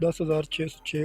10,606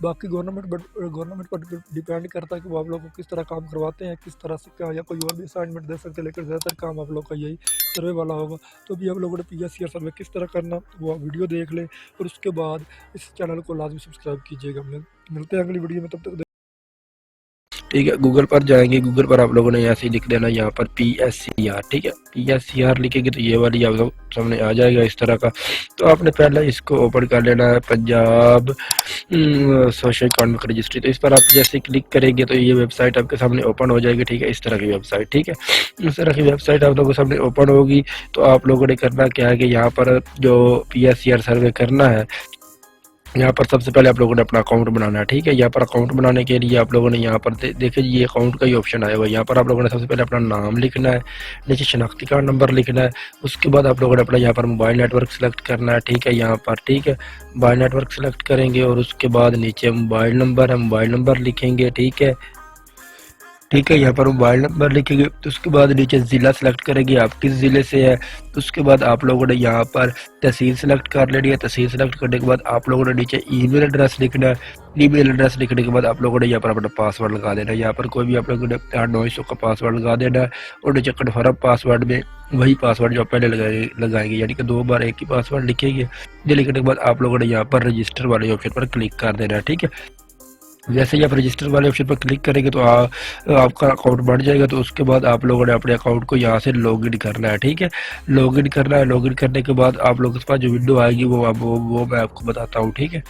باقی گورنمنٹ پر ڈیپینڈ کرتا ہے کہ وہ آپ لوگوں کو کس طرح کام کرواتے ہیں, کس طرح سے کیا, یا کوئی اور بھی اسائنمنٹ دے سکتے ہیں, لیکن زیادہ تر کام آپ لوگ کا یہی سروے والا ہوگا. تو ابھی آپ لوگوں نے P S C R survey کس طرح کرنا وہ ویڈیو دیکھ لیں, اور اس کے بعد اس چینل کو لازمی سبسکرائب کیجیے گا. ملتے ہیں اگلی ویڈیو میں, تب تک ٹھیک ہے. گوگل پر جائیں گے, گوگل پر آپ لوگوں نے ایسے ہی لکھ دینا یہاں پر پی ایس سی آر. ٹھیک ہے, پی ایس سی آر لکھیں گے تو یہ والی آپ لوگ سامنے آ جائے گا اس طرح کا. تو آپ نے پہلے اس کو اوپن کر لینا ہے, پنجاب سوشل اکانومک رجسٹری. تو اس پر آپ جیسے کلک کریں گے تو یہ ویب سائٹ آپ کے سامنے اوپن ہو جائے گی. ٹھیک ہے, اس طرح کی ویب سائٹ. ٹھیک ہے, اس طرح کی ویب سائٹ آپ لوگوں کے سامنے اوپن ہوگی. تو آپ لوگوں نے کرنا کیا ہے کہ یہاں پر جو P S C R survey کرنا ہے, یہاں پر سب سے پہلے آپ لوگوں نے اپنا اکاؤنٹ بنانا ہے. ٹھیک ہے, یہاں پر اکاؤنٹ بنانے کے لیے آپ لوگوں نے یہاں پر دیکھیں یہ اکاؤنٹ کا ہی آپشن آئے گا. یہاں پر آپ لوگوں نے سب سے پہلے اپنا نام لکھنا ہے, نیچے شناختی کارڈ نمبر لکھنا ہے. اس کے بعد آپ لوگوں نے اپنا یہاں پر موبائل نیٹ ورک سلیکٹ کرنا ہے. ٹھیک ہے, یہاں پر ٹھیک ہے موبائل نیٹ ورک سلیکٹ کریں گے, اور اس کے بعد نیچے موبائل نمبر ہے, موبائل نمبر لکھیں گے. ٹھیک ہے, ٹھیک ہے, یہاں پر موبائل نمبر لکھیں گے. اس کے بعد نیچے ضلع سلیکٹ کریں گے آپ کس ضلع سے ہے. اس کے بعد آپ لوگوں نے یہاں پر تحصیل سلیکٹ کر لینی ہے. تحصیل سلیکٹ کرنے کے بعد آپ لوگوں نے نیچے ای میل ایڈریس لکھنا ہے. ای میل ایڈریس لکھنے کے بعد آپ لوگوں نے یہاں پر اپنا پاسورڈ لگا دینا ہے. یہاں پر کوئی بھی آپ لوگوں نے 900 کا پاسورڈ لگا دینا ہے, اور نیچے کنفرم پاسورڈ میں وہی پاسورڈ جو آپ پہلے لگائیں گے, یعنی کہ 2 بار ایک ہی پاسورڈ لکھیں گے. یہ لکھنے کے بعد آپ لوگوں نے یہاں پر رجسٹر والے آپشن پر کلک کر دینا ہے. ٹھیک ہے, جیسے ہی آپ رجسٹر والے آپشن پر کلک کریں گے تو آپ کا اکاؤنٹ بن جائے گا. تو اس کے بعد آپ لوگوں نے اپنے اکاؤنٹ کو یہاں سے لاگ ان کرنا ہے. ٹھیک ہے, لاگ ان کرنا ہے. لاگ ان کرنے کے بعد آپ لوگوں کے پاس جو ونڈو آئے گی وہ میں آپ کو بتاتا ہوں. ٹھیک ہے,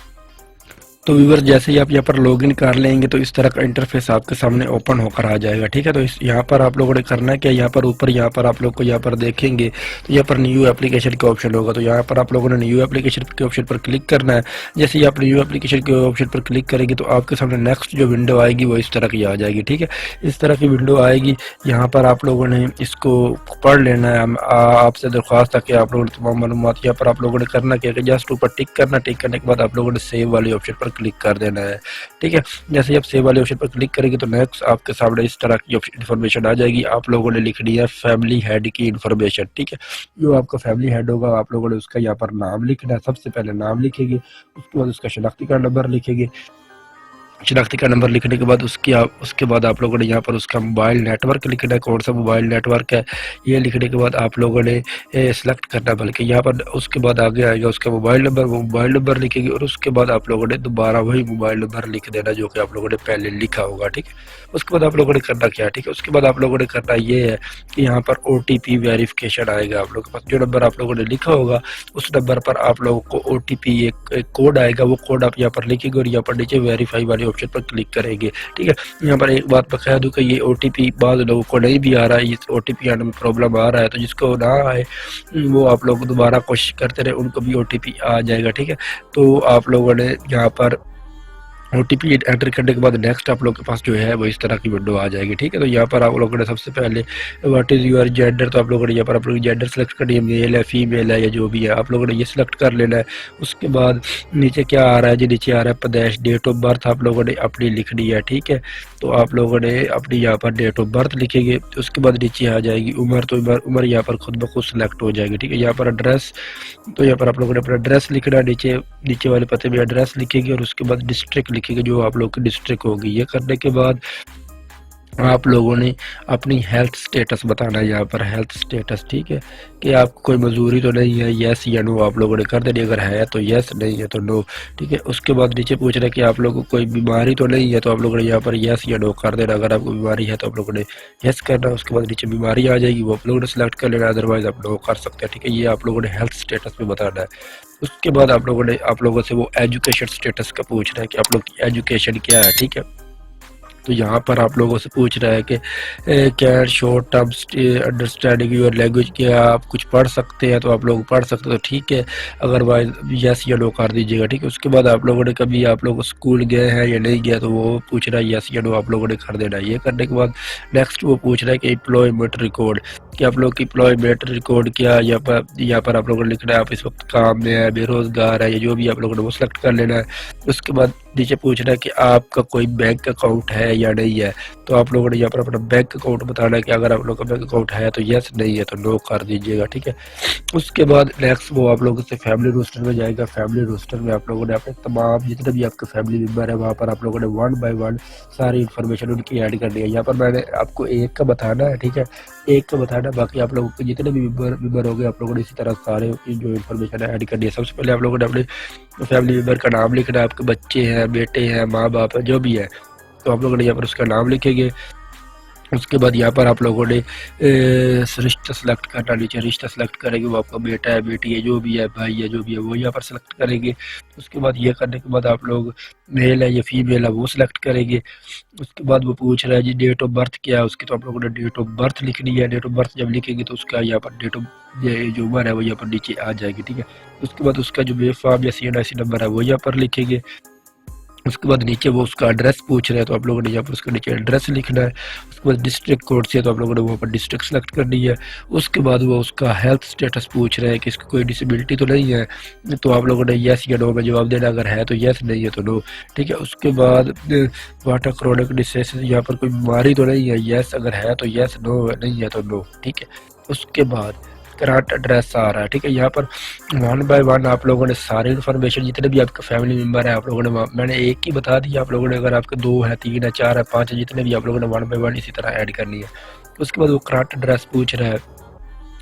تو ویور جیسے ہی آپ یہاں پر لاگ ان کر لیں گے تو اس طرح کا انٹرفیس آپ کے سامنے اوپن ہو کر آ جائے گا. ٹھیک ہے, تو یہاں پر آپ لوگوں نے کرنا ہے کہ یہاں پر اوپر یہاں پر آپ لوگ کو یہاں پر دیکھیں گے تو یہاں پر نیو اپلیکیشن کا آپشن ہوگا. تو یہاں پر آپ لوگوں نے نیو اپلیکیشن کے آپشن پر کلک کرنا ہے. جیسے ہی آپ نیو اپلیکیشن کے آپشن پر کلک کریں گے تو آپ کے سامنے نیکسٹ جو ونڈو آئے گی وہ اس طرح کی آ جائے گی. ٹھیک ہے, اس طرح کی ونڈو آئے گی. یہاں پر آپ لوگوں نے اس کو پڑھ لینا ہے. آپ سے درخواست ہے کہ آپ لوگوں نے تمام معلومات یہاں پر آپ لوگوں نے کرنا کیا کہ جسٹ اوپر ٹک کرنا. ٹک کرنے کے بعد آپ لوگوں نے سیو والے آپشن پر کلک کر دینا ہے. ٹھیک ہے, جیسے ہی آپ سیو والے آپشن پر کلک کریں گے تو نیکسٹ آپ کے سامنے اس طرح کی انفارمیشن آ جائے گی. آپ لوگوں نے لکھنی ہے فیملی ہیڈ کی انفارمیشن. ٹھیک ہے, جو آپ کا فیملی ہیڈ ہوگا آپ لوگوں نے اس کا یہاں پر نام لکھنا ہے. سب سے پہلے نام لکھیں گے, اس کے بعد اس کا شناختی کارڈ نمبر لکھیں گے. شناختی کا نمبر لکھنے کے بعد اس کے بعد آپ لوگوں نے یہاں پر اس کا موبائل نیٹ ورک لکھنا ہے, کون سا موبائل نیٹ ورک ہے. یہ لکھنے کے بعد آپ لوگوں نے سلیکٹ کرنا ہے, بلکہ یہاں پر اس کے بعد آگے آئے گا اس کا موبائل نمبر. وہ موبائل نمبر لکھیں گے, اور اس کے بعد آپ لوگوں نے دوبارہ وہی موبائل نمبر لکھ دینا جو کہ آپ لوگوں نے پہلے لکھا ہوگا. ٹھیک ہے, اس کے بعد آپ لوگوں نے کرنا کیا. ٹھیک ہے, اس کے بعد آپ لوگوں نے کرنا یہ ہے کہ یہاں پر او ٹی پی ویریفیکیشن آئے گا. آپ لوگوں کے پاس جو نمبر آپ لوگوں نے لکھا ہوگا اس نمبر پر آپ لوگوں کو او ٹی پی ایک کوڈ آئے گا. وہ کوڈ آپ یہاں پر لکھیں گے, اور یہاں پر نیچے ویریفائی والے آپشن پر کلک کریں گے. ٹھیک ہے, یہاں پر ایک بات بتا دوں کہ یہ او ٹی پی بعض لوگوں کو نہیں بھی آ رہا ہے. یہ او ٹی پی آنے میں پرابلم آ رہا ہے, تو جس کو نہ آئے وہ آپ لوگ دوبارہ کوشش کرتے رہے, ان کو بھی او ٹی پی آ جائے گا. ٹھیک ہے, تو آپ لوگوں نے یہاں پر او ٹی پی انٹر کرنے کے بعد نیکسٹ آپ لوگ کے پاس جو ہے وہ اس طرح کی ونڈو آ جائے گی. ٹھیک ہے, تو یہاں پر آپ لوگوں نے سب سے پہلے واٹ از یور جینڈر, تو آپ لوگوں نے یہاں پر اپنی جینڈر سلیکٹ کرنی ہے, میل ہے فیمیل ہے یا جو بھی ہے آپ لوگوں نے یہ سلیکٹ کر لینا ہے. اس کے بعد نیچے کیا آ رہا ہے جی, نیچے آ رہا ہے پردیش, ڈیٹ آف برتھ آپ لوگوں نے اپنی لکھنی ہے. ٹھیک ہے, تو آپ لوگوں نے اپنی یہاں پر ڈیٹ آف برتھ لکھیں گے. اس کے بعد نیچے آ جائے گی عمر, تو عمر یہاں پر خود بخود سلیکٹ ہو جائے گی. ٹھیک ہے, یہاں پر ایڈریس, تو یہاں پر آپ لوگوں نے اپنا ایڈریس لکھنا ہے. نیچے والے پتے میں ایڈریس لکھیں گے, اور اس کے بعد ڈسٹرکٹ لکھیں گے جو آپ لوگ کی ڈسٹرکٹ ہوگی. یہ کرنے کے بعد آپ لوگوں نے اپنی ہیلتھ سٹیٹس بتانا ہے یہاں پر, ہیلتھ سٹیٹس. ٹھیک ہے, کہ آپ کو کوئی مزوری تو نہیں ہے, یس یا نو آپ لوگوں نے کر دینی. اگر ہے تو یس, نہیں ہے تو نو. ٹھیک ہے, اس کے بعد نیچے پوچھ رہا ہے کہ آپ لوگوں کو کوئی بیماری تو نہیں ہے, تو آپ لوگوں نے یہاں پر یس یا نو کر دینا. اگر آپ کو بیماری ہے تو آپ لوگوں نے یس کرنا. اس کے بعد نیچے بیماری آ جائے گی, وہ آپ لوگوں نے سلیکٹ کر لینا, ادروائز آپ نو کر سکتے ہیں. ٹھیک ہے, یہ آپ لوگوں نے ہیلتھ سٹیٹس پہ بتانا ہے. اس کے بعد آپ لوگوں سے وہ ایجوکیشن سٹیٹس کا پوچھ رہا ہے کہ آپ لوگ کی ایجوکیشن کیا ہے. ٹھیک ہے, تو یہاں پر آپ لوگوں سے پوچھ رہا ہے کہ can show term understanding your language, کیا آپ کچھ پڑھ سکتے ہیں, تو آپ لوگ پڑھ سکتے ہیں. تو ٹھیک ہے, اگر وائز یس یا نو کر دیجیے گا. ٹھیک ہے, اس کے بعد آپ لوگوں نے کبھی آپ لوگ اسکول گئے ہیں یا نہیں گیا, تو وہ پوچھ رہا ہے یس یا نو آپ لوگوں نے کر دینا. یہ کرنے کے بعد نیکسٹ وہ پوچھ رہا ہے کہ امپلائمنٹ ریکارڈ, کہ آپ لوگ کی امپلائمنٹ ریکارڈ کیا، یہاں پر آپ لوگوں نے لکھنا ہے آپ اس وقت کام میں ہے، بے روزگار ہے، یا جو بھی آپ لوگوں نے وہ سلیکٹ کر لینا ہے۔ اس کے بعد نیچے پوچھنا ہے کہ آپ کا کوئی بینک اکاؤنٹ ہے یا نہیں ہے، تو آپ لوگوں نے یہاں پر اپنا بینک اکاؤنٹ بتانا ہے کہ اگر آپ لوگوں کا بینک اکاؤنٹ ہے تو یس، نہیں ہے تو نو کر دیجیے گا، ٹھیک ہے۔ اس کے بعد نیکسٹ وہ آپ لوگوں سے فیملی روسٹر میں جائے گا۔ فیملی روسٹر میں آپ لوگوں نے اپنے تمام جتنے بھی آپ کے فیملی ممبر ہیں وہاں پر آپ لوگوں نے ون بائی ون ساری انفارمیشن ان کی ایڈ کرنی ہے۔ یہاں پر میں نے آپ کو ایک کا بتانا ہے، ٹھیک ہے، ایک کا بتانا ہے، باقی آپ لوگوں کے جتنے بھی ممبر ہو گئے آپ لوگوں نے اسی طرح سارے جو انفارمیشن ہے ایڈ کرنی ہے۔ سب سے پہلے آپ لوگوں نے اپنے فیملی ممبر کا نام لکھنا ہے، آپ کے بچے ہیں، بیٹے ہیں، ماں باپ ہیں، جو بھی ہے، تو آپ لوگوں نے یہاں پر اس کا نام لکھیں گے۔ اس کے بعد یہاں پر آپ لوگوں نے رشتہ سلیکٹ کرنا، نیچے رشتہ سلیکٹ کریں گے، وہ آپ کا بیٹا ہے، بیٹی ہے، جو بھی ہے، بھائی ہے، جو بھی ہے، وہ یہاں پر سلیکٹ کریں گے۔ اس کے بعد یہ کرنے کے بعد آپ لوگ میل ہے یا فیمیل ہے وہ سلیکٹ کریں گے۔ اس کے بعد وہ پوچھ رہا ہے جی ڈیٹ آف برتھ کیا ہے اس کی، تو آپ لوگوں نے ڈیٹ آف برتھ لکھنی ہے۔ ڈیٹ آف برتھ جب لکھیں گے تو اس کا یہاں پر ڈیٹ آف جو عمر ہے وہ یہاں پر نیچے آ جائے گی، ٹھیک ہے۔ اس کے بعد اس کا جو بے فارم یا CNIC نمبر ہے وہ یہاں پر لکھیں گے۔ اس کے بعد نیچے وہ اس کا ایڈریس پوچھ رہے ہیں تو آپ لوگوں نے یہاں پر اس کا نیچے ایڈریس لکھنا ہے۔ اس کے بعد ڈسٹرکٹ کوڈ سے تو آپ لوگوں نے وہاں پر ڈسٹرکٹ سلیکٹ کرنی ہے۔ اس کے بعد وہ اس کا ہیلتھ سٹیٹس پوچھ رہے ہیں کہ اس کی کوئی ڈسیبلٹی تو نہیں ہے، تو آپ لوگوں نے یس یا نو میں جواب دینا، اگر ہے تو یس، نہیں ہے تو نو، ٹھیک ہے۔ اس کے بعد واٹ کرونک ڈیزیز، یہاں پر کوئی بیماری تو نہیں ہے، یس اگر ہے تو یس، نو نہیں ہے تو نو، ٹھیک ہے۔ اس کے بعد کرنٹ ایڈریس آ رہا ہے، ٹھیک ہے۔ یہاں پر ون بائی ون آپ لوگوں نے ساری انفارمیشن جتنے بھی آپ کے فیملی ممبر ہیں آپ لوگوں نے، میں نے ایک ہی بتا دیا، آپ لوگوں نے اگر آپ کے 2 ہے، 3 ہے، 4 ہے، 5 ہے، جتنے بھی آپ لوگوں نے ون بائی ون اسی طرح ایڈ کرنی ہے۔ اس کے بعد وہ کرنٹ ایڈریس پوچھ رہا ہے،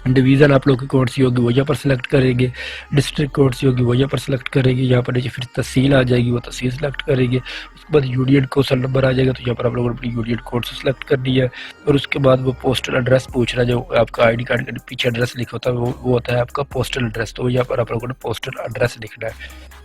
ڈویژن آپ لوگ کی کون سی ہوگی وہ یہاں پر سلیکٹ کریں گے، ڈسٹرکٹ کون سی ہوگی وہ یہاں پر سلیکٹ کریں گے، یہاں پر نیچے پھر تحصیل آ جائے گی، وہ تحصیل سلیکٹ کریں گے۔ اس کے بعد یونین کوسل نمبر آ جائے گا، تو یہاں پر آپ لوگوں نے اپنی یونین کوڈ سے سلیکٹ کرنی ہے۔ اور اس کے بعد وہ پوسٹل ایڈریس پوچھ رہا ہے، جو آپ کا ID کارڈ کے پیچھے ایڈریس لکھا ہوتا ہے وہ ہوتا ہے آپ کا پوسٹل ایڈریس، تو یہاں پر آپ لوگوں نے پوسٹل ایڈریس لکھنا ہے۔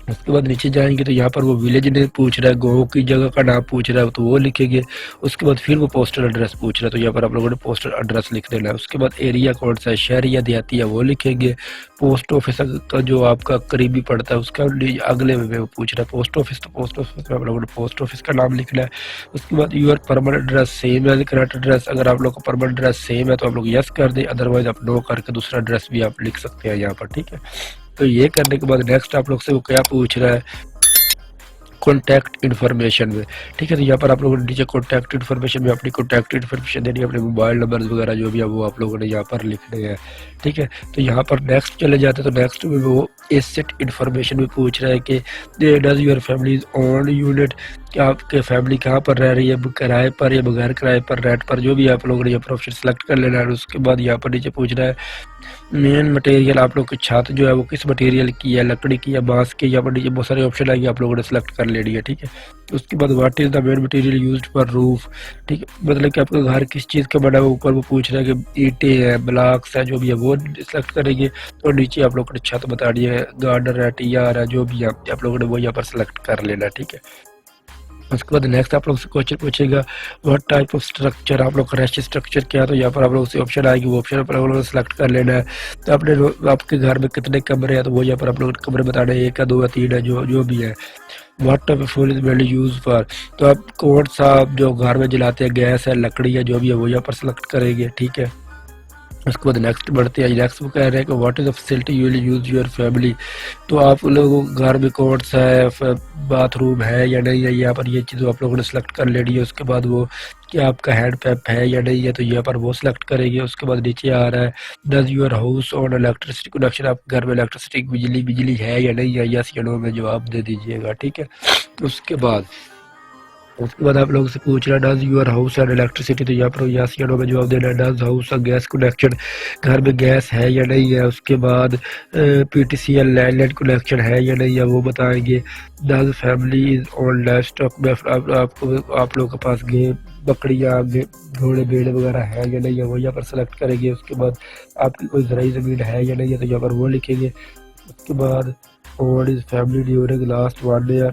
اس کے بعد نیچے جائیں گے تو یہاں پر وہ ولیج نے پوچھ رہا ہے، گاؤں کی جگہ کا نام پوچھ رہا ہے تو وہ لکھیں گے۔ اس کے بعد پھر وہ پوسٹل ایڈریس پوچھ رہا ہے تو یہاں پر آپ لوگوں نے پوسٹل ایڈریس لکھ دینا ہے۔ اس کے بعد ایریا کون سا ہے، شہری یا دیہاتی ہے وہ لکھیں گے۔ پوسٹ آفس کا جو آپ کا قریبی پڑتا ہے اس کا اگلے میں وہ پوچھ رہا ہے پوسٹ آفس، تو پوسٹ آفس میں آپ لوگوں نے پوسٹ آفس کا نام لکھنا ہے۔ اس کے بعد یور پرماننٹ ایڈریس سیم ہے کرنٹ ایڈریس، اگر آپ لوگ کا پرماننٹ ایڈریس سیم ہے تو آپ لوگ یس کر دیں، ادروائز آپ نو کر کے دوسرا ایڈریس بھی آپ لکھ سکتے ہیں یہاں پر، ٹھیک ہے۔ تو یہ کرنے کے بعد نیکسٹ آپ لوگ سے وہ کیا پوچھ رہا ہے، کانٹیکٹ انفارمیشن میں، ٹھیک ہے۔ تو یہاں پر آپ لوگوں نے نیچے کانٹیکٹ انفارمیشن میں اپنی کانٹیکٹ انفارمیشن دینی ہے، اپنے موبائل نمبر وغیرہ جو بھی ہے وہ آپ لوگوں نے یہاں پر لکھنے ہیں، ٹھیک ہے۔ تو یہاں پر نیکسٹ چلے جاتے ہیں تو نیکسٹ میں وہ ایسٹ انفارمیشن میں پوچھ رہا ہے کہ does your families own unit, کہ آپ کے فیملی کہاں پر رہ رہی ہے، کرائے پر یا بغیر کرائے پر، رینٹ پر، جو بھی آپ لوگوں نے یہ آپشن سلیکٹ کر لینا ہے۔ اس کے بعد یہاں پر نیچے پوچھ رہا ہے مین مٹیریل، آپ لوگ کی چھت جو ہے وہ کس مٹیریل کی ہے، لکڑی کی یا بانس کی، یہاں پر نیچے بہت سارے آپشن آئیں گے آپ لوگوں نے سلیکٹ کر لینی ہے، ٹھیک ہے۔ اس کے بعد what is the main material used for roof, ٹھیک ہے، مطلب کہ آپ کا گھر کس چیز کا بنا ہے، اوپر وہ پوچھ رہا ہے کہ اینٹیں ہیں، بلاکس ہیں، جو بھی ہے وہ سلیکٹ کریں گے۔ اور نیچے آپ لوگوں نے چھت بتانی ہے، گارڈر ہے، TR ہے، جو بھی ہے آپ لوگوں نے وہ یہاں پر سلیکٹ کر لینا ہے، ٹھیک ہے۔ اس کے بعد نیکسٹ آپ لوگ سے کوشچن پوچھے گا واٹ ٹائپ آف اسٹرکچر، آپ لوگ کا ریسٹ اسٹرکچر کیا ہے، تو یہاں پر آپ لوگ سے آپشن آئے گی، وہ آپشن پر آپ لوگوں نے سلیکٹ کر لینا ہے۔ تو آپ کے گھر میں کتنے کمرے ہیں تو وہ یہاں پر آپ لوگ کمرے بتانے ہیں، 1 ہے، 2 ہے، 3 ہے، جو بھی ہے۔ What type of fuel is mainly use for, تو آپ کون سا جو گھر میں جلاتے ہیں، گیس ہے، لکڑی ہے، جو بھی ہے وہ یہاں پر سلیکٹ کریں گے، ٹھیک ہے۔ اس کے بعد نیکسٹ بڑھتے ہیں، نیکسٹ وہ کہہ رہے ہیں کہ what is the facility you will use your family, تو آپ لوگوں گھر میں کون سا ہے، باتھ روم ہے یا نہیں ہے، یہاں پر یہ چیز آپ لوگوں نے سلیکٹ کر لینی ہے۔ اس کے بعد وہ کیا آپ کا ہینڈ پمپ ہے یا نہیں ہے تو یہاں پر وہ سلیکٹ کریں گے۔ اس کے بعد نیچے آ رہا ہے does your house on electricity connection, آپ کے گھر میں الیکٹریسٹی بجلی ہے یا نہیں ہے، یس یا نو میں جواب دے دیجیے گا، ٹھیک ہے۔ اس کے بعد آپ لوگوں سے پوچھ رہا ہے does your house and electricity, تو یہاں پر یس یا نو میں جواب دینا ہے۔ ڈز ہاؤس گیس کنیکشن، گھر میں گیس ہے یا نہیں ہے۔ اس کے بعد PTCL لینڈ لائن کنیکشن ہے یا نہیں ہے وہ بتائیں گے۔ Does family is on life stock میں، آپ لوگوں کے پاس بکریاں، گھوڑے، بھیڑ وغیرہ ہے یا نہیں ہے وہ یہاں پر سلیکٹ کریں گے۔ اس کے بعد آپ کی کوئی زرعی زمین ہے یا نہیں ہے تو یہاں پر وہ لکھیں گے۔ اس کے بعد own is family during last 1 year,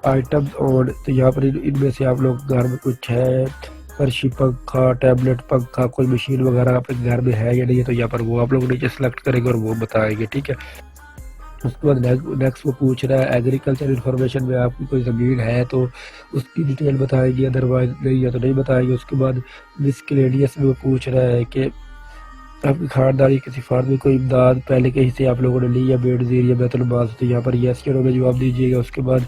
items اور، تو یہاں پر ان میں سے آپ لوگ گھر میں کچھ ہے، فرشی، پنکھا، ٹیبلٹ پنکھا، کوئی مشین وغیرہ آپ کے گھر میں ہے یا نہیں ہے تو یہاں پر وہ آپ لوگ نیچے سلیکٹ کریں گے اور وہ بتائیں گے، ٹھیک ہے۔ اس کے بعد نیکسٹ وہ پوچھ رہا ہے ایگریکلچر انفارمیشن میں آپ کی کوئی زمین ہے تو اس کی ڈیٹیل بتائیں گے، ادروائز نہیں ہے تو نہیں بتائیں گے۔ اس کے بعد مسکلینیس میں وہ پوچھ رہا ہے کہ آپ کی خاندانی کسی فرد میں کوئی امداد پہلے کہیں سے آپ لوگوں نے لی یا بے نظیر یا بیت المال سے، تو یہاں پر یس یا نو میں جواب دیجیے گا۔ اس کے بعد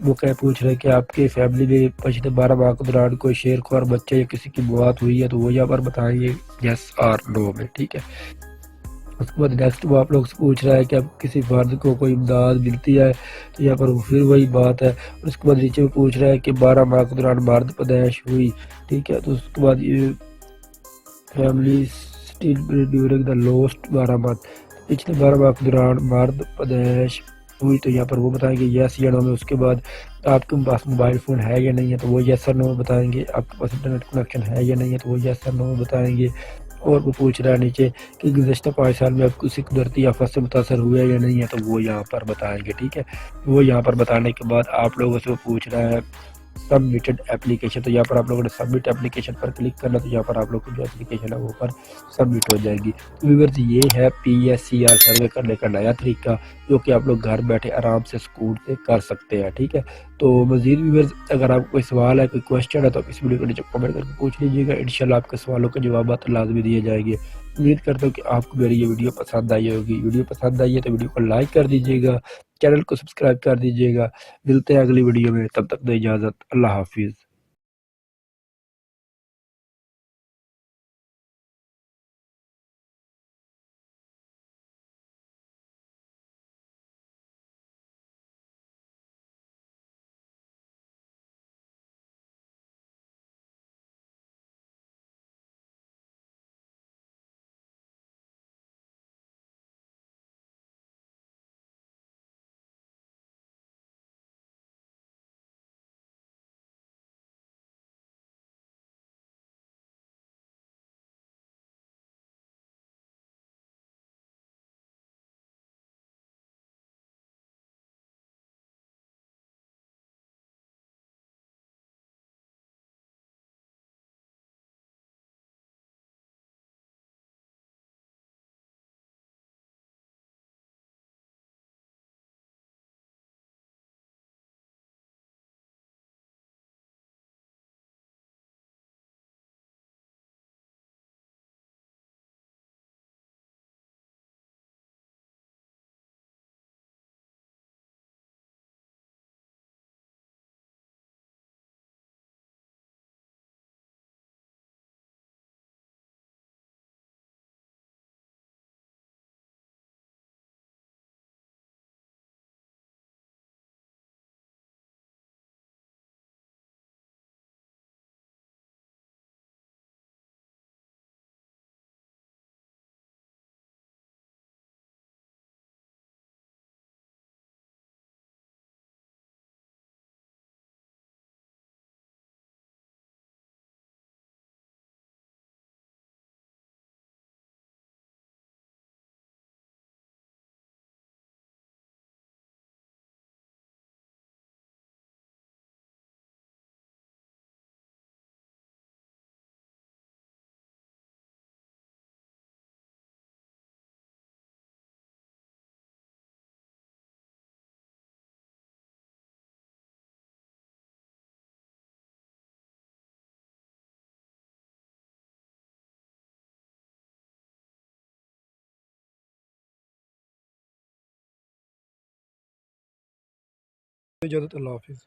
وہ کیا پوچھ رہے ہیں کہ آپ کے فیملی میں پچھلے 12 ماہ کے دوران کوئی شیر خوار بچہ یا کسی کی موت ہوئی ہے تو وہ یہاں پر بتائیں گے یس اور نو میں، ٹھیک ہے۔ اس کے بعد نیکسٹ وہ آپ لوگ سے پوچھ رہا ہے کہ اب کسی فرد کو کوئی امداد ملتی ہے تو یہاں پر پھر وہی بات ہے۔ اس کے بعد نیچے میں پوچھ رہا ہے کہ 12 ماہ کے دوران مرد پیدائش ہوئی، ٹھیک ہے۔ تو اس کے بعد یہ family still during the last 12 month, پچھلے 12 ماہ کے دوران مرد پیدائش ہوئی تو یہاں پر وہ بتائیں گے یس یا نو میں۔ اس کے بعد آپ کے پاس موبائل فون ہے یا نہیں ہے تو وہ یس اور نو میں بتائیں گے۔ آپ کے پاس انٹرنیٹ کنیکشن ہے یا نہیں ہے تو وہ یس اور نو میں بتائیں گے۔ اور وہ پوچھ رہا ہے نیچے کہ گزشتہ 5 سال میں آپ کسی قدرتی آفت سے متاثر ہوئے یا نہیں ہے تو وہ یہاں پر بتائیں گے، ٹھیک ہے۔ وہ یہاں پر بتانے کے بعد آپ لوگوں سے وہ پوچھ رہا ہے سبمیٹڈ اپلیکیشن، تو یہاں پر آپ لوگوں نے سبمٹ اپلیکیشن پر کلک کرنا، تو یہاں پر آپ لوگ کی جو اپلیکیشن ہے وہ پر سبمٹ ہو جائے گی۔ تو ویورز یہ ہے P S C R survey کرنے کا نیا طریقہ جو کہ آپ لوگ گھر بیٹھے آرام سے سکون سے کر سکتے ہیں، ٹھیک ہے۔ تو مزید ویورز اگر آپ کو کوئی سوال ہے، کوئی کوشچن ہے تو آپ اس ویڈیو کے نیچے کمنٹ کر کے پوچھ لیجیے گا، انشاءاللہ آپ کے سوالوں کے جوابات لازمی دیے جائیں گے۔ امید کرتا ہوں کہ آپ کو میری یہ ویڈیو پسند آئی ہوگی۔ ویڈیو پسند آئی ہے تو ویڈیو کو لائک کر دیجیے گا، چینل کو سبسکرائب کر دیجیے گا۔ ملتے ہیں اگلی ویڈیو میں، تب تک دے اجازت، اللہ حافظ۔ اجازت، اللہ حافظ۔